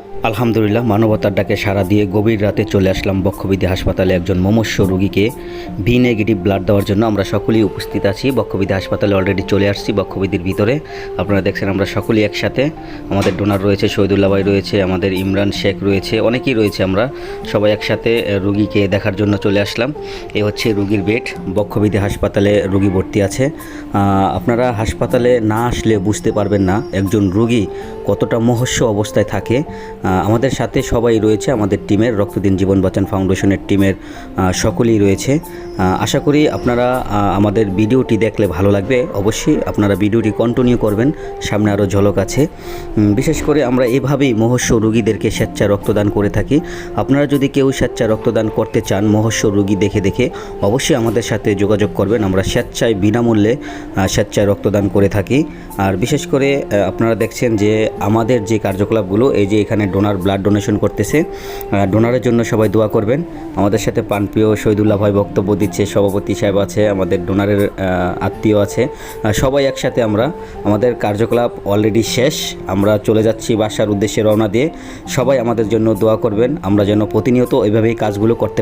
আলহামদুলিল্লাহ, মানবতার ডাকে সাড়া দিয়ে গভীর রাতে চলে আসলাম বক্ষবিধি হাসপাতালে একজন মুমূর্ষু রোগীকে বি নেগেটিভ ব্লাড দেওয়ার জন্য। আমরা সকলেই উপস্থিত আছি বক্ষবিধি হাসপাতালে, অলরেডি চলে আসছি বক্ষবিধির ভিতরে। আপনারা দেখছেন আমরা সকলেই একসাথে। আমাদের ডোনার রয়েছে, শহীদুল্লাহ ভাই রয়েছে, আমাদের ইমরান শেখ রয়েছে, অনেকেই রয়েছে। আমরা সবাই একসাথে রুগীকে দেখার জন্য চলে আসলাম। এই হচ্ছে রুগীর বেড। বক্ষবিধি হাসপাতালে রুগী ভর্তি আছে। আপনারা হাসপাতালে না আসলে বুঝতে পারবেন না একজন রুগী কতটা মুমূর্ষু অবস্থায় থাকে। আমাদের সাথে সবাই রয়েছে, আমাদের টিমের রক্তদিন জীবন বাঁচান ফাউন্ডেশনের টিমের সকলেই রয়েছে। আশা করি আপনারা আমাদের ভিডিওটি দেখলে ভালো লাগবে। অবশ্যই আপনারা ভিডিওটি কন্টিনিউ করবেন, সামনে আরও ঝলক আছে। বিশেষ করে আমরা এভাবেই মুমূর্ষু রোগীদেরকে স্বেচ্ছায় রক্তদান করে থাকি। আপনারা যদি কেউ স্বেচ্ছায় রক্তদান করতে চান মুমূর্ষু রোগী দেখে অবশ্যই আমাদের সাথে যোগাযোগ করবেন। আমরা স্বেচ্ছায় বিনামূল্যে স্বেচ্ছায় রক্তদান করে থাকি। আর বিশেষ করে আপনারা দেখছেন যে আমাদের যে কার্যকলাপগুলো, এই যে এখানে ডোনার ব্লাড ডোনেশন করতেছে, ডোনারের জন্য সবাই দোয়া করবেন। আমাদের সাথে প্রাণপ্রিয় শহীদুল্লাহ ভাই বক্তব্য দিচ্ছে, সভাপতি সাহেব আছে, আমাদের ডোনারের আত্মীয় আছে, সবাই একসাথে। আমাদের কার্যকলাপ অলরেডি শেষ, আমরা চলে যাচ্ছি বাসার উদ্দেশ্যে রওনা দিয়ে। সবাই আমাদের জন্য দোয়া করবেন, আমরা যেন প্রতিনিয়ত ওইভাবেই কাজগুলো করতে